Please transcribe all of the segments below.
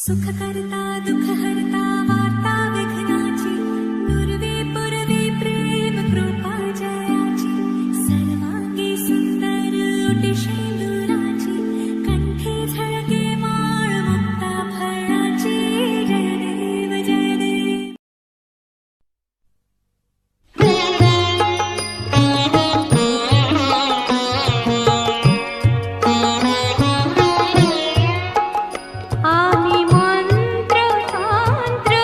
सुख करता दुख हरता वार्ता विघ्नाची नुरवी पुरवी प्रेम कृपा जयाची सर्वांगी सुंदर ओटी शेंदुराची कंठी झळके माळ मुक्ता फळाची जय देव जय देव. आम्ही मंत्र तांत्र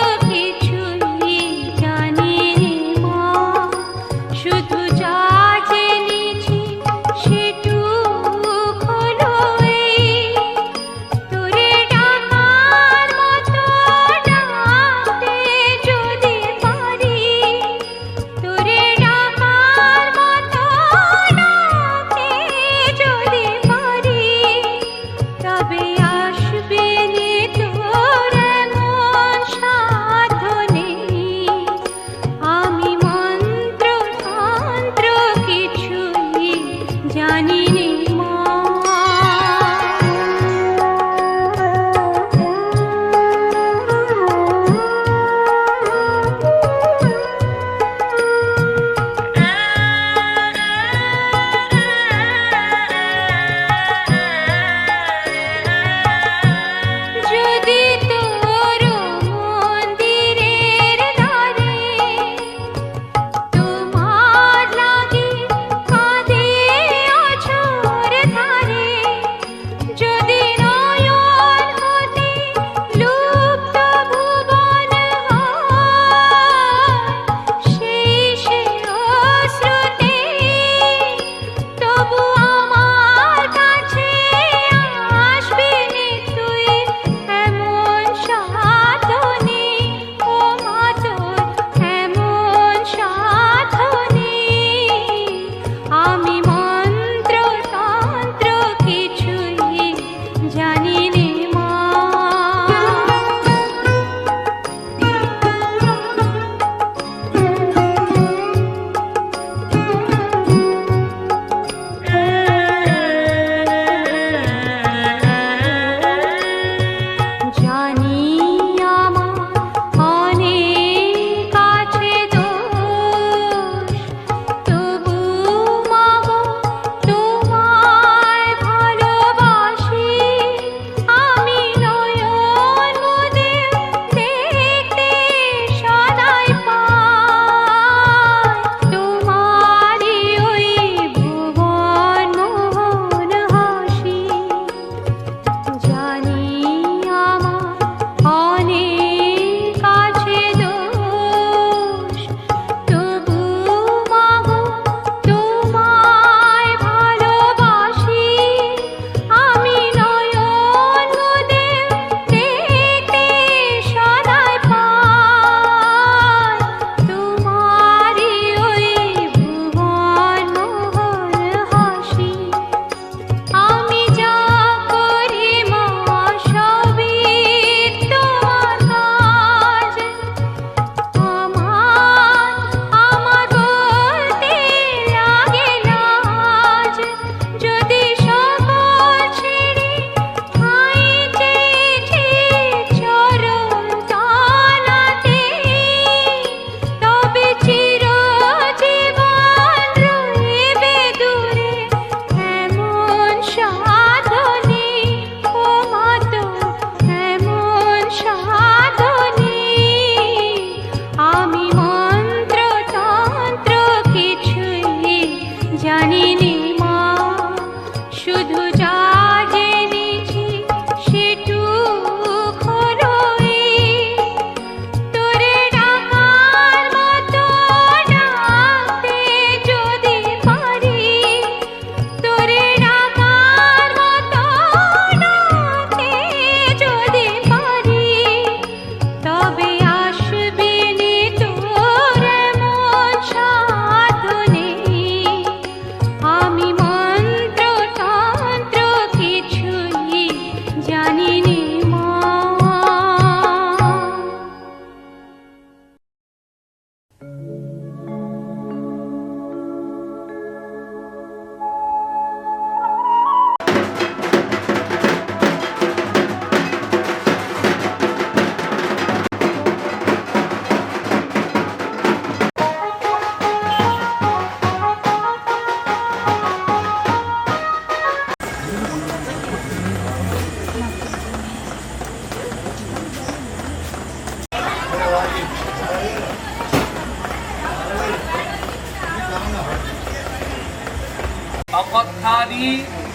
ইতি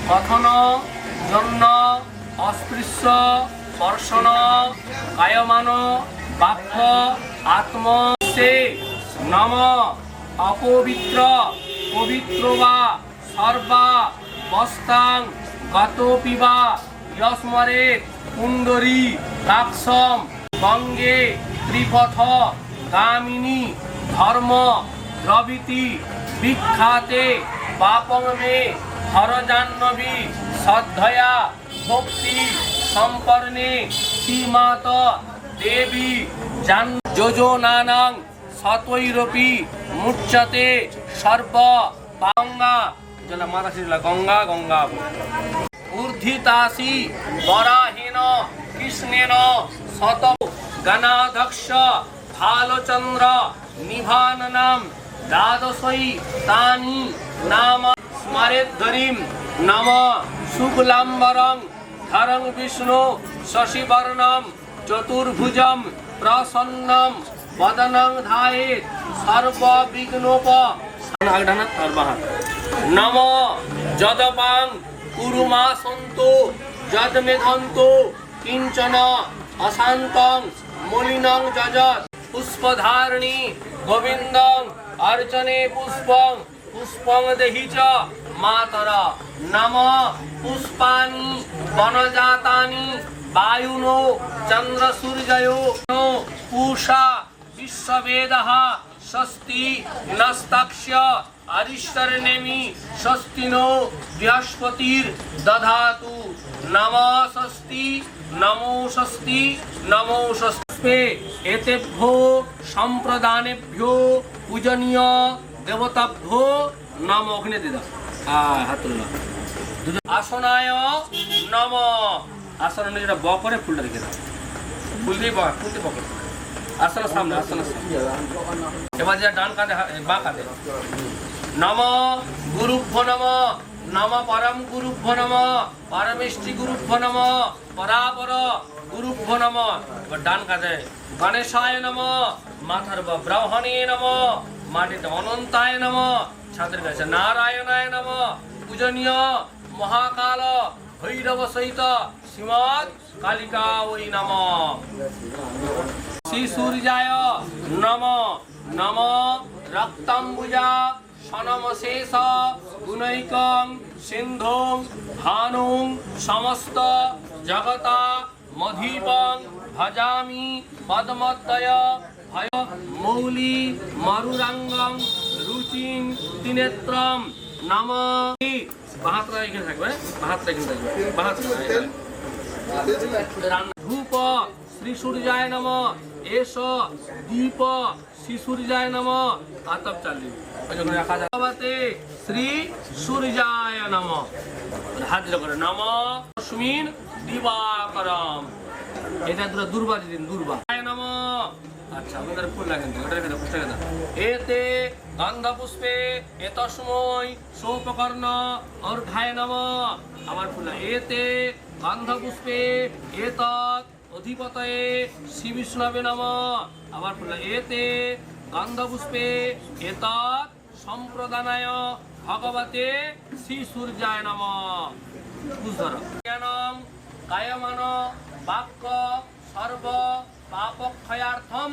কথন জন্য অস্পৃশ্য স্পর্শন কায়মান বাক্য আত্ম সে নম অপবিত্র পবিত্র বা সর্বা বস্তাং গতোপি বা যস্মরে কুণ্ডরী কাক্ষম গঙ্গে ত্রিপথ গামিনী ধর্ম দ্রবিতি বিখ্যাতে পাপং মে হরজাহ্নবী শ্রদ্ধয়া ভক্তি সম্পর্ণে শ্রীমাত দেবী জান যোজনানাং শতৈরপি মুচ্যতে সর্ব গঙ্গা জল মাতা শ্রীলা গঙ্গা গঙ্গা ঊর্ধ্বিতাসি বরাহেন কৃষ্ণেন শত গণাধ্যক্ষ ভালচন্দ্র নিভাননম দ্বাদশৈ তানি নাম স্মরেদ্ধরিম নম শুক্লাম্বরং ধরং বিষ্ণু শশিবর্ণম চতুর্ভুজম প্রসন্নম বদনং ধায়েৎ সর্ববিঘ্নোপ নম যদপাং কুরুমা সন্তু যদমেধন্তু কিঞ্চন অশান্তং মলিনং যজৎ পুষ্পধারিণী গোবিন্দং অর্চনে পুষ্পং পুষ্পং দেহি চ মাতরা নম পুষ্পানি বনজাতানি বায়ুনো চন্দ্র সূর্যয়ো পূষা বিশ্ববেদঃ স্বস্তি নস্তাক্ষ্য অরিষ্টর্নেমি স্বস্তি নো বৃহস্পতির দধাতু নম স্বস্তি নমো স্বস্তি নমো স্বস্তি এতেভ্যো সম্প্রদানেভ্যো পূজনীয় দেবতাভ্যো নম অগ্নে দিদা হাত তুললাম আসনায় নম আসন যেটা ব করে ফুলটা রেখে দাও ফুল দিয়ে ফুল দিয়ে পকেট আসনের সামনে এবার যেটা ডান কাঁধে বা কাঁধে নম গুরুভ্যো নম নম পরম গুরুভ্যো নম পরমেষ্টি গুরুভ্যো নম পরাপর গুরুভ্যো নম এবার ডান কাঁধে গণেশায় নম মাথার ব্রাহ্মণে নম মাটিতে অনন্তায় নম ছাদের কাছে নারায়ণায় নম পূজনীয় মহাকাল ভৈরব সহিত শ্রীমৎ কালিকা ওই নম শ্রী সূর্যায় নম নম রক্তাম্বুজা সনমশেষ গুণৈকং সিন্ধুং ভানুং সমস্ত জগতা মধীপং ভজামি পদ্মদ্বয় ভয় মৌলি মরুরাঙ্গং রুচিং ত্রিনেত্রম নম বাহাত্রা এখানে থাকবে বাহাত্রা এখানে থাকবে বাহাত্রা ধূপ শ্রী সূর্যায় নম এস দীপ শ্রী সূর্যায় নম আতপ চালি শ্রী সূর্যায় নম হাজির করে নম সুমিন দিবাকরম এটা দুটো দুর্বা দিন দুর্বা নম আচ্ছা আমাদের ফুল লাগেন ওটা রেখে দাও পুস্তকে দাও এতে গন্ধ পুষ্পে এতস্মৈ সোপকর্ণ অর্ঘায় নম আমার ফুল এতে গন্ধ পুষ্পে এতৎ অধিপতয়ে শ্রী বিষ্ণবে নম আবার ফুল এতে গন্ধ পুষ্পে এতৎ সম্প্রদানায় ভগবতে শ্রী সূর্যায় নম বুঝধর জ্ঞানম কায়মান বাক্য সর্ব পাপক্ষয়ার্থম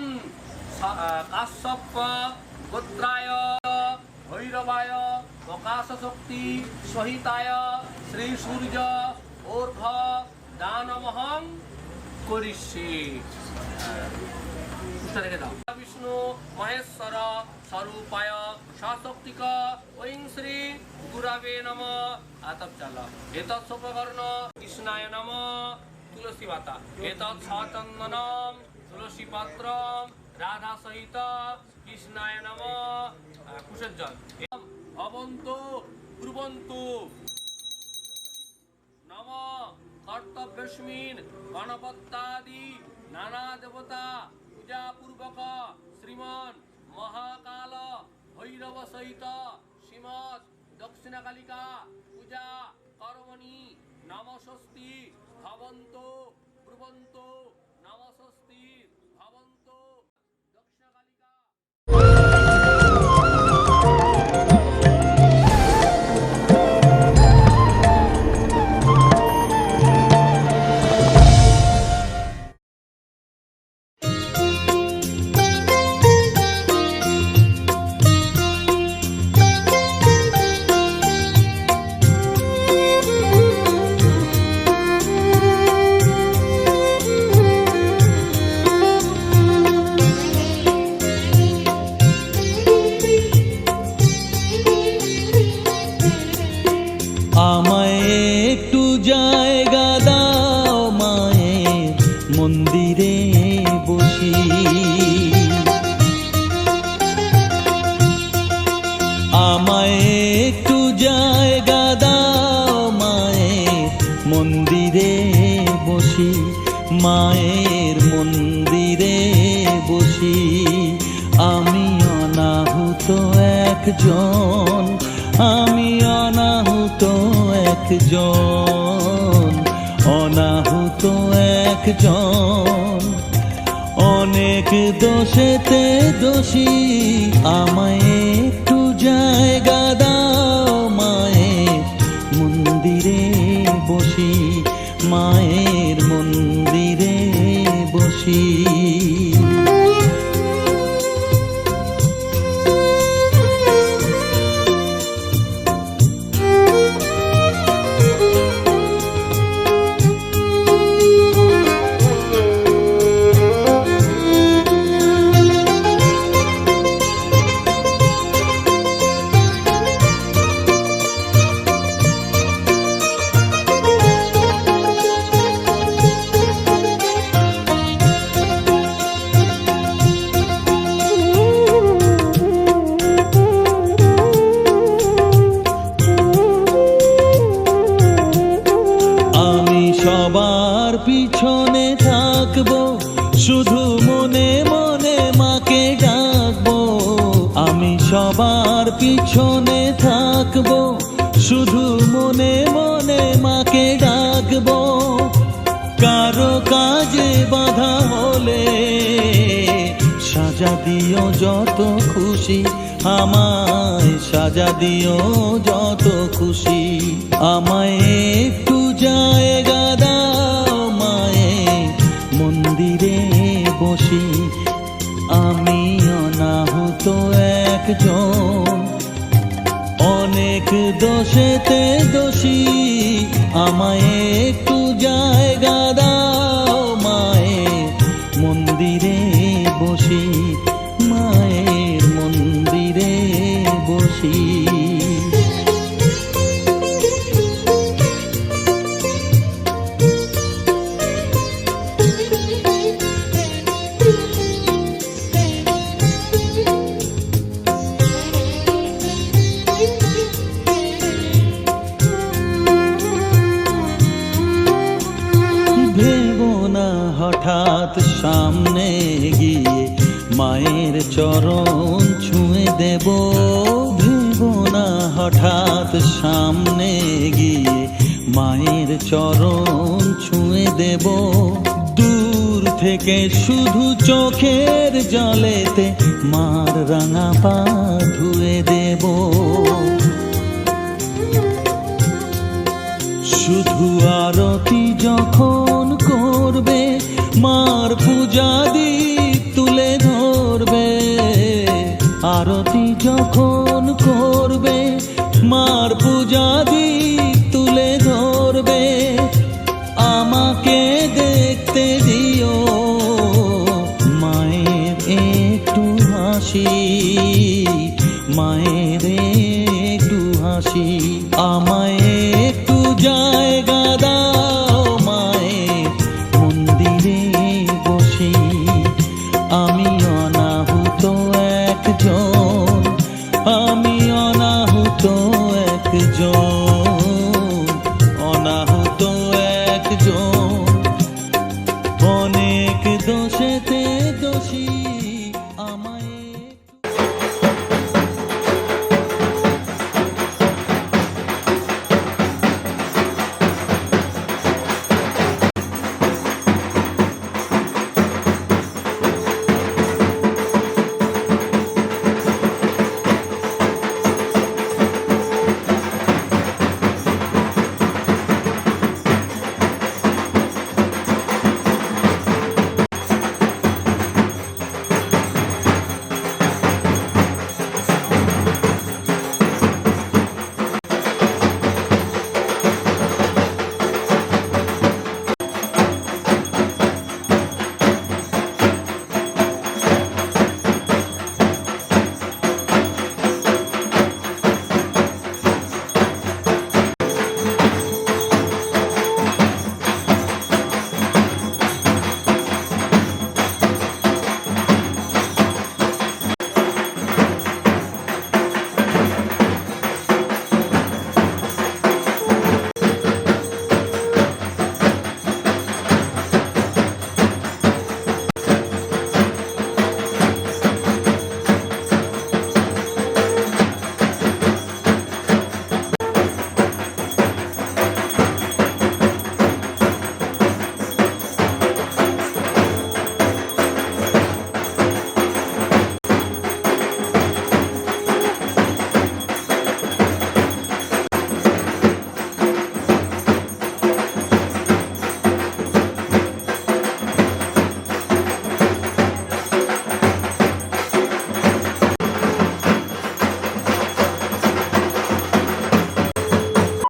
কাশ্যপ গোত্রায় ভৈরবায় প্রকাশ শক্তি সহিতায় শ্রী সূর্য ঊর্ধ্ব দানমহং করিষ্যে বিষ্ণু মহেশ্বর স্বরূপায় সশক্তিক ঐং শ্রী গুরবে নম আতপ চাল এতৎ সোপকর্ণ কৃষ্ণায় নম তুলসী পাতা এতৎ সচন্দনম তুলসী পাত্রম রাধা সহিত কৃষ্ণায় নম কুশের জল ভবন্তু ব্রুবন্তু নম কর্তব্যস্মিন গণপত্যাদি নানা দেবতা পূজা পূর্বক শ্রীমন মহাকাল ভৈরব সহিত শ্রীমৎ দক্ষিণা কালিকা পূজা কর্মণি নমস্বস্তি ভবন্তু ব্রুবন্তু নমস্বস্তি ভবন্তু দক্ষিণা কালিকা। মন্দিরে বসি। আমায় একটু জায়গা দাও মায়ের মন্দিরে বসি, মায়ের মন্দিরে বসি। আমি অনাহুত একজন, আমি অনাহুত একজন, অনাহুত একজন। অনেক দোষেতে দোষী, আমায় একটু জায়গা দাও মায়ের মন্দিরে বসি, মায়ের মন্দিরে বসি। সবার পিছনে থাকবো, শুধু মনে মনে মাকে ডাকবো। আমি সবার পিছনে থাকবো, শুধু মনে মনে মাকে ডাকবো। কারো কাজে বাধা হলে সাজা দিও যত খুশি, আমায় সাজা দিও যত খুশি। আমায় একটু জায়গা দাও মায়ের মন্দিরে বসি, আমি অনাহুত একজন। অনেক দোষেতে দোষী, আমায় একটু জায়গা দাও মায়ের মন্দিরে বসি, মায়ের মন্দিরে বসি। ভেবো না হঠাৎ সামনে গিয়ে মায়ের চরণ ছুঁয়ে দেব, ভেবো না হঠাৎ সামনে গিয়ে মায়ের চরণ ছুঁয়ে দেব। দূর থেকে শুধু চোখের জলেতে মার রাঙা পা ধুয়ে দেব। শুধু আরতি যখন করবে, মার পূজা দীপ তুলে ধরবে। আরতি যখন করবে, মার পূজা দীপ তুলে ধরবে। আমাকে